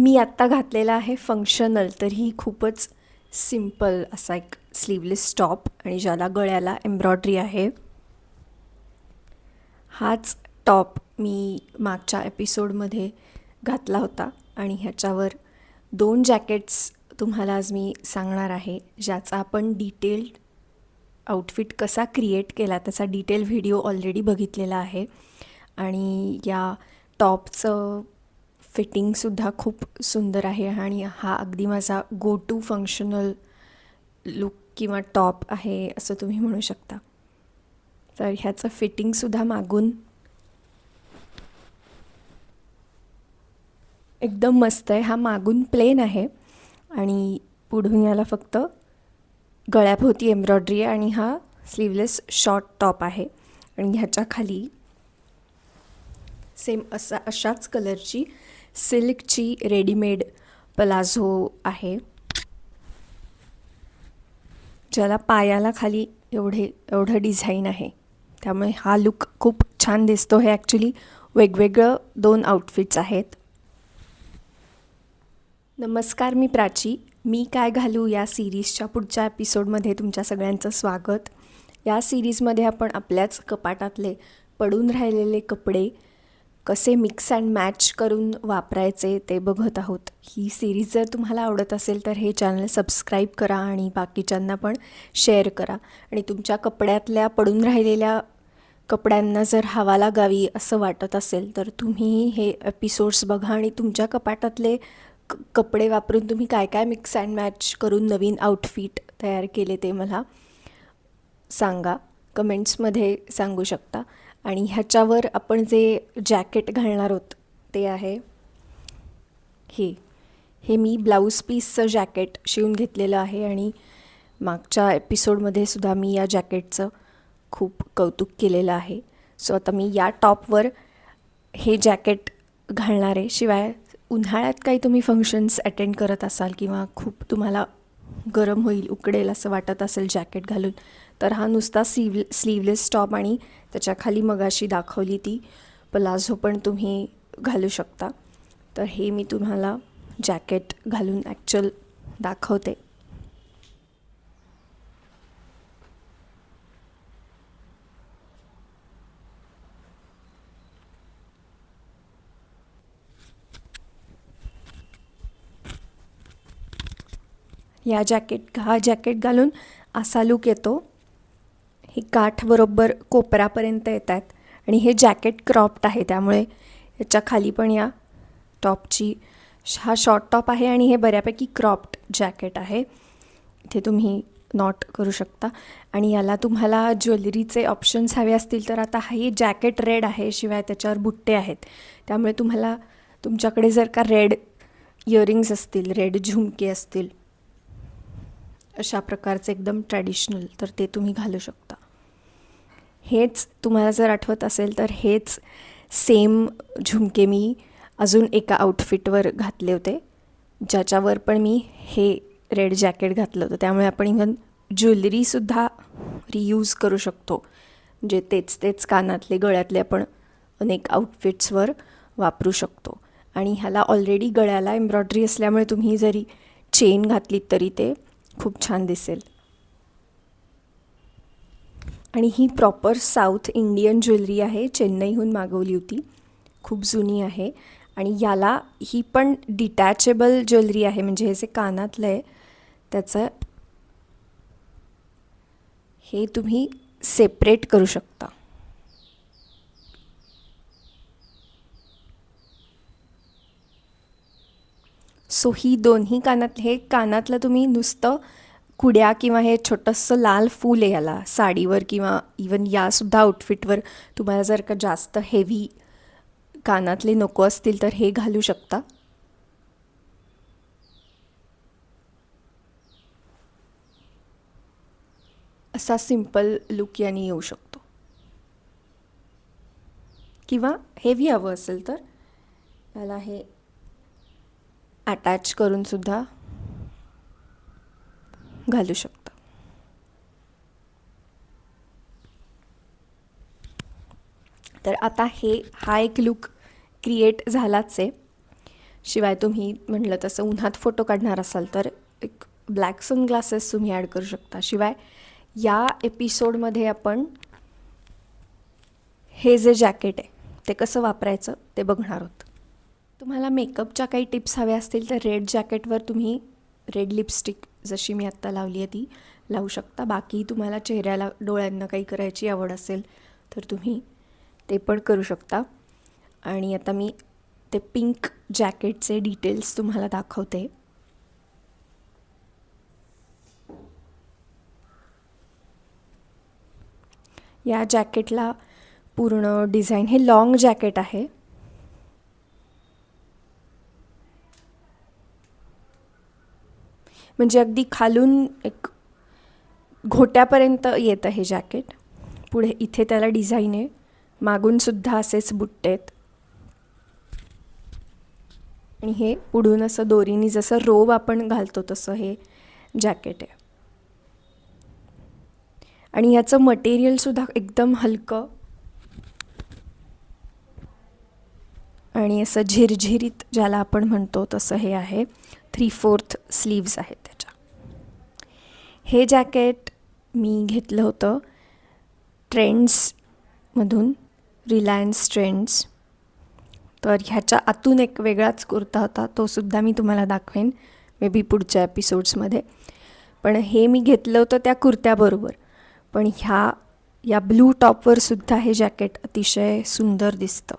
मी आत्ता घातलेला आहे फंक्शनल, तर ही खूपच सिंपल असा एक स्लीवलेस टॉप आणि ज्याला गळ्याला एम्ब्रॉयडरी आहे. हाच टॉप मी मागच्या एपिसोडमध्ये घातला होता आणि ह्याच्यावर 2 जॅकेट्स तुम्हाला आज मी सांगणार आहे, ज्याचा आपण डिटेल्ड आउटफिट कसा क्रिएट केला त्याचा डिटेल व्हिडिओ ऑलरेडी बघितलेला आहे. आणि या टॉपचं फिटिंगसुद्धा खूप सुंदर आहे आणि हा अगदी माझा गो टू फंक्शनल लुक किंवा टॉप आहे असं तुम्ही म्हणू शकता. तर ह्याचं फिटिंगसुद्धा मागून एकदम मस्त आहे. हा मागून प्लेन आहे आणि पुढून याला फक्त गळ्याभोवती एम्ब्रॉयडरी आहे आणि हा स्लीवलेस शॉर्ट टॉप आहे. आणि ह्याच्या खाली सेम अशाच कलरची सिल्कची रेडीमेड पलाझो आहे, ज्याला पायाला खाली एवढं डिझाईन आहे. त्यामुळे हा लुक खूप छान दिसतो. हे ॲक्च्युली वेगवेगळं 2 आउटफिट्स आहेत. नमस्कार, मी प्राची. मी काय घालू या सिरीजच्या पुढच्या एपिसोडमध्ये तुमच्या सगळ्यांचं स्वागत. या सिरीजमध्ये आपण आपल्याच कपाटातले पडून राहिलेले कपडे कसे मिक्स अँड मॅच करून वापरायचे ते बघत आहोत. ही सिरीज जर तुम्हाला आवडत असेल तर हे चॅनल सबस्क्राईब करा आणि बाकीच्यांना पण शेअर करा. आणि तुमच्या कपड्यातल्या पडून राहिलेल्या कपड्यांना जर हवा लागावी असं वाटत असेल तर तुम्ही हे एपिसोड्स बघा आणि तुमच्या कपाटातले कपडे वापरून तुम्ही काय काय मिक्स अँड मॅच करून नवीन आउटफिट तयार केले ते मला सांगा, कमेंट्समध्ये सांगू शकता. आणि ह्याच्यावर आपण जे जॅकेट घालणार आहोत ते आहे हे मी ब्लाऊज पीसचं जॅकेट शिवून घेतलेलं आहे आणि मागच्या एपिसोडमध्ये सुद्धा मी या जॅकेटचं खूप कौतुक केलेलं आहे. सो आता मी या टॉपवर हे जॅकेट घालणार आहे. शिवाय उन्हाळ्यात काही तुम्ही फंक्शन्स अटेंड करत असाल किंवा खूप तुम्हाला गरम होईल, उकडेल असं वाटत असेल जॅकेट घालून, तर हा नुसता स्लीवलेस टॉप आणि त्याच्या खाली मगाशी दाखवली ती पलाझो पण तुम्ही घालू शकता. तर हे मी तुम्हाला जॅकेट घालून ॲक्च्युअल दाखवते. हा जॅकेट घालून असा लूक येतो. ही काठ बरोबर कोपरापर्यंत येतात आणि हे जॅकेट क्रॉप्ड आहे, त्यामुळे याच्या खाली पण या टॉपची हा शॉर्ट टॉप आहे आणि हे बऱ्यापैकी क्रॉप्ड जॅकेट आहे. इथे तुम्ही नॉट करू शकता. आणि याला तुम्हाला ज्वेलरीचे ऑप्शन्स हवे असतील तर आता हे जॅकेट रेड आहे, शिवाय त्याच्यावर बुट्टे आहेत. त्यामुळे तुम्हाला तुमच्याकडे जर का रेड इयरिंग्स असतील, रेड झुमके असतील अशा प्रकारचे एकदम ट्रॅडिशनल, तर ते तुम्ही घालू शकता. हेच तुम्हाला जर आठवत असेल तर हेच सेम झुमके मी अजून एका आउटफिटवर घातले होते, ज्याच्यावर पण मी हे रेड जॅकेट घातलं होतं. त्यामुळे आपण इव्हन ज्वेलरीसुद्धा रियूज करू शकतो. म्हणजे तेच कानातले, गळ्यातले आपण अनेक आउटफिट्सवर वापरू शकतो. आणि ह्याला ऑलरेडी गळ्याला एम्ब्रॉयडरी असल्यामुळे तुम्ही जरी चेन घातलीत तरी ते खूप छान दिसेल. आणि ही प्रॉपर साऊथ इंडियन ज्वेलरी आहे, चेन्नईहून मागवली होती, खूप जुनी आहे. आणि याला ही पण डिटॅचेबल ज्वेलरी आहे, म्हणजे हे जे कानातलं आहे त्याचं हे तुम्ही सेपरेट करू शकता. सो ही दोन्ही हे कानातलं तुम्ही नुसतं कुड्या किंवा हे छोटंसं लाल फूल आहे याला साडीवर किंवा इवन यासुद्धा आउटफिटवर तुम्हाला जर का जास्त हेवी कानातले नको असतील तर हे घालू शकता. असा सिंपल लुक याने येऊ शकतो. किंवा हेवी हवं असेल तर याला हे अटॅच करून सुद्धा घालू शकता. तर आता हा एक लुक क्रिएट झालाच आहे. शिवाय तुम्ही म्हटलं तसं उन्हात फोटो काढणार असाल तर एक ब्लॅक सनग्लासेस तुम्ही ॲड करू शकता. शिवाय या एपिसोडमध्ये आपण हे जे जॅकेट आहे ते कसं वापरायचं ते बघणार आहोत. तुम्हाला मेकअपच्या काही टिप्स हव्या असतील तर रेड जॅकेटवर तुम्ही रेड लिपस्टिक जशी मी आत्ता लावली आहे ती लावू शकता. बाकी तुम्हाला चेहऱ्याला डोळ्यांना काही करायची आवड असेल तर तुम्ही ते पण करू शकता. आणि आता मी ते पिंक जॅकेटचे डिटेल्स तुम्हाला दाखवते. या जॅकेटला पूर्ण डिझाईन, हे लॉंग जॅकेट आहे. म्हणजे अगदी खालून एक घोट्यापर्यंत येतं हे जॅकेट. पुढे इथे त्याला डिझाईन आहे, मागून सुद्धा असेच बुट्टे आहेत. आणि हे पुढून असं दोरीने जसं रोब आपण घालतो तसं हे जॅकेट आहे. आणि याचं मटेरियलसुद्धा एकदम हलकं आणि असं झिरझिरीत ज्याला आपण म्हणतो तसं हे आहे. 3/4 स्लीव्ज आहेत त्याच्या. हे जॅकेट मी घेतलं होतं ट्रेंड्समधून, रिलायन्स ट्रेंड्स. तर ह्याच्या आतून एक वेगळाच कुर्ता होता, तो सुद्धा मी तुम्हाला दाखवेन मे बी पुढच्या एपिसोड्समध्ये. पण हे मी घेतलं होतं त्या कुर्त्याबरोबर. पण या ब्लू टॉपवर सुद्धा हे जॅकेट अतिशय सुंदर दिसतं.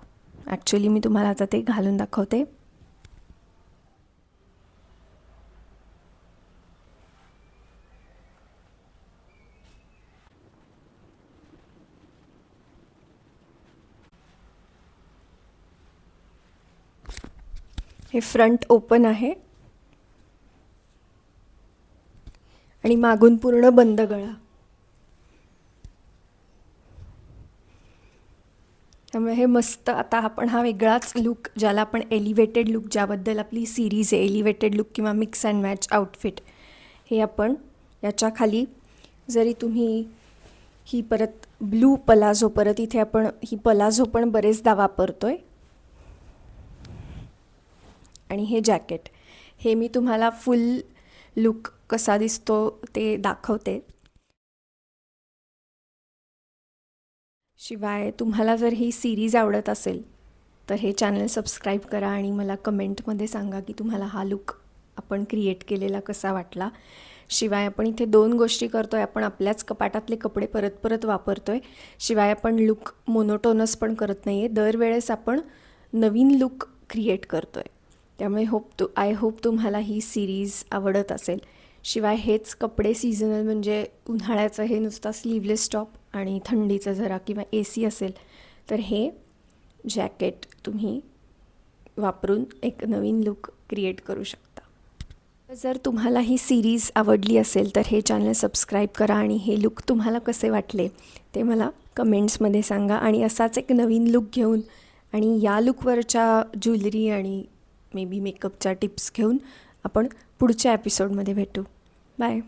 ॲक्च्युली मी तुम्हाला आता ते घालून दाखवते. हे फ्रंट ओपन आहे आणि मागून पूर्ण बंद गळा. त्यामुळे हे मस्त. आता आपण हा वेगळाच लुक, ज्याला आपण एलिव्हेटेड लुक, ज्याबद्दल आपली सिरीज आहे एलिव्हेटेड लुक किंवा मिक्स अँड मॅच आउटफिट, हे आपण याच्या खाली जरी तुम्ही ही परत ब्लू पलाझो, परत इथे आपण ही पलाझो पण बरेचदा वापरतो आहे. आणि हे जॅकेट, हे मी तुम्हाला फुल लुक कसा दिसतो ते दाखवते. शिवाय तुम्हाला जर ही सिरीज आवडत असेल तर हे चॅनल सबस्क्राईब करा आणि मला कमेंटमध्ये सांगा की तुम्हाला हा लुक आपण क्रिएट केलेला कसा वाटला. शिवाय आपण इथे 2 गोष्टी करतो आहे. आपण आपल्याच कपाटातले कपडे परत परत वापरतो आहे. शिवाय आपण लुक मोनोटोनस पण करत नाही आहे. दरवेळेस आपण नवीन लुक क्रिएट करतो आहे. त्यामुळे आय होप तुम्हाला ही सिरीज आवडत असेल. शिवाय हेच कपडे सीझनल, म्हणजे उन्हाळ्याचं हे नुसता स्लीवलेस टॉप आणि थंडीचं जरा किंवा AC असेल तर हे जॅकेट तुम्ही वापरून एक नवीन लुक क्रिएट करू शकता. जर तुम्हाला ही सिरीज आवडली असेल तर हे चॅनल सबस्क्राईब करा आणि हे लुक तुम्हाला कसे वाटले ते मला कमेंट्समध्ये सांगा. आणि असाच एक नवीन लुक घेऊन आणि या लुकवरच्या ज्वेलरी आणि मे बी मेकअपच्या टिप्स घेऊन आपण पुढच्या एपिसोडमध्ये भेटू. बाय.